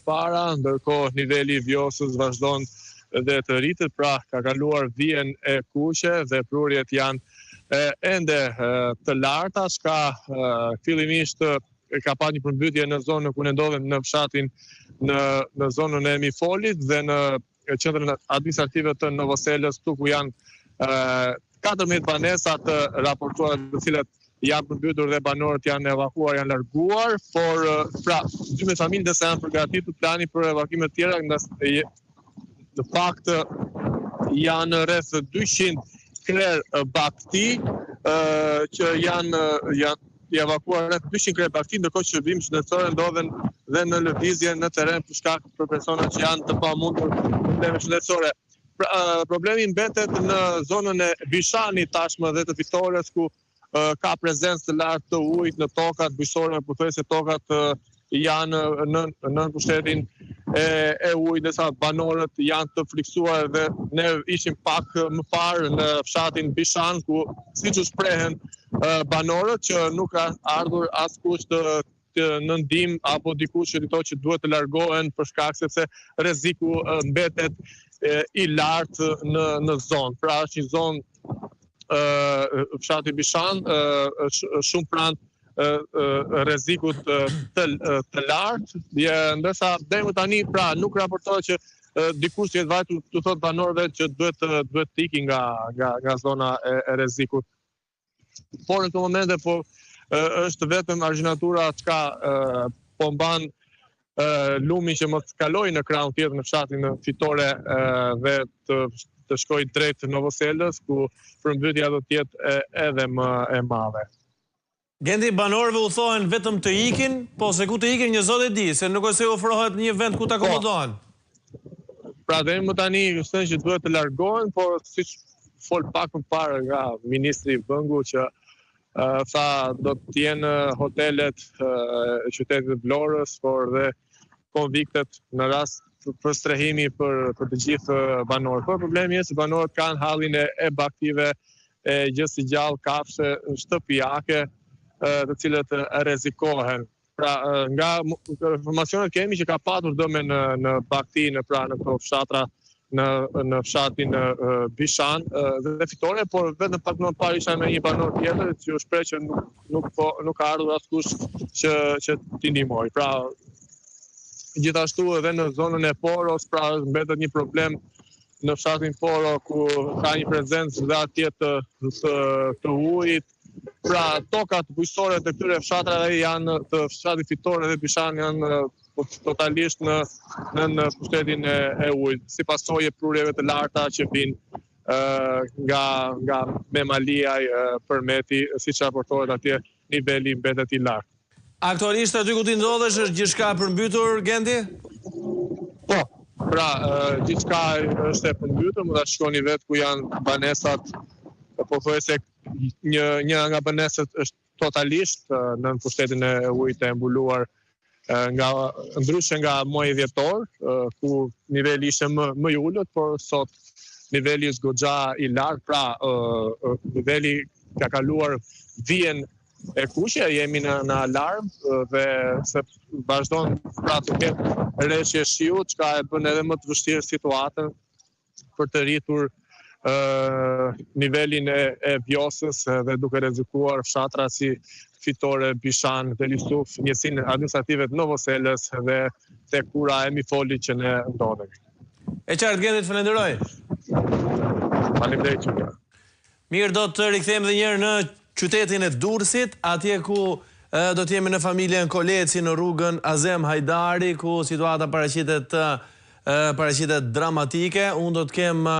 përpara, ndërkohë niveli i vjosës vazhdon dhe të rritet, pra ka kaluar vijën e kuqe dhe prurjet janë ende të larta, shka fillimisht ka pa një përmbytje në zonën ku ne ndodhem në fshatin në zonën e Mifolit dhe në qendrën administrative të Novoselës, ku janë 14 banesa të raportuara, të cilat janë përmbytur dhe banorët janë evakuar, janë larguar, por pra 12 familje dhe se janë përgatitur plani për evakime të tjera, në fakt janë rreth 200 krer bakti që janë evakuar rreth 200 krer bakti, ndërkohë që shërbimet shëndetësore ndodhen dhe në lëvizje në terren për shkak për persona që janë të pamundur probleme shëndetësore. Problemi mbetet në zonën e Bishanit tashmë dhe të Fitores, ku ka prezencë të lartë të ujit në tokat bujqësore, pothuajse tokat janë në pushtetin e ujit, ndërsa banorët janë të friksuar dhe ne ishim pak më parë në fshatin Bishan, ku siç u shprehen banorët që nuk ka ardhur askush në ndihmë apo dikush që thotë që duhet të largohen për shkak sepse rreziku mbetet i lartë në zonë. Pra është një zonë fshati Bishan shumë pranë rrezikut të lartë, ndërsa deri më tani pra nuk raportohet që dikush të jetë vajtur të thotë banorëve që duhet të ikin nga zona e rrezikut. Por në këtë moment është vetëm argjinatura çka po mban lumi që mos kaloj në krahun tjetër në fshatin Fitore dhe të shkojë drejt Novoselës, ku përmbytja do të jetë edhe më e madhe. Gendi, banorëve u thohen vetëm të ikin, po se ku të ikin një zot e di, se nuk ose ofrohet një vend ku të akomodohen. Pra deri më tani thënë që duhet të largohen, por siç fol pak më parë nga ministri i Vëngu që tha do të jenë hotelet qytetit të Vlorës, por dhe konviktet në rast për strehimi për të gjithë banorët. Por problemi është se banorët kanë hallin e baktive, gjë si gjallë, kafshë, shtëpiake, të cilët rrezikohen. Pra nga informacionet kemi që ka patur dëme në bakti në këto fshatra në fshatin Bishan dhe Fitore, por vetëm pak më parë isha me një banor tjetër që u shpreh që nuk ka ardhur askush që t'i ndihmoj. Pra gjithashtu edhe në zonën e Poros, pra mbetet një problem në fshatin Poro, ku ka një prezencë dhe atje të ujit. Pra tokat bujqësore të këtyre fshatrave janë të fshatit Fitore dhe Bishan janë totalisht në pushtetin e ujit, si pasojë e prurjeve të larta që vijnë nga Memaliaj, Përmeti, siç raportohet atje, niveli mbetet i lartë. Aktualisht aty ku ti ndodhesh është gjithçka përmbytur, Gendi? Po, pra gjithçka është e përmbytur, mund ta shikoni vetë ku janë banesat, pothuajse një nga banesat është totalisht në pushtetin e ujit e mbuluar, ndryshe nga muaji dhjetor, ku niveli ishte më i ulët, por sot niveli është goxha i lartë, pra niveli ka kaluar vijën e kuqe, jemi në alarm dhe se vazhdon pra të ketë rreshje shiu, çka e bën edhe më të vështirë situatën për të rritur nivelin e vjosës dhe duke rrezikuar fshatra si Fitore, Bishan, Velisuf, njësinë administrative të Novoselës dhe tek kura e Mifolit që ne ndodhemi. E qartë, Gendi, të falenderoj. Faleminderit që. Mirë, do të rikthehemi edhe një herë në qytetin e Durrësit, atje ku do të jemi në familjen Koleci në rrugën Azem Hajdari, ku situata paraqitet dramatike. Unë do të kem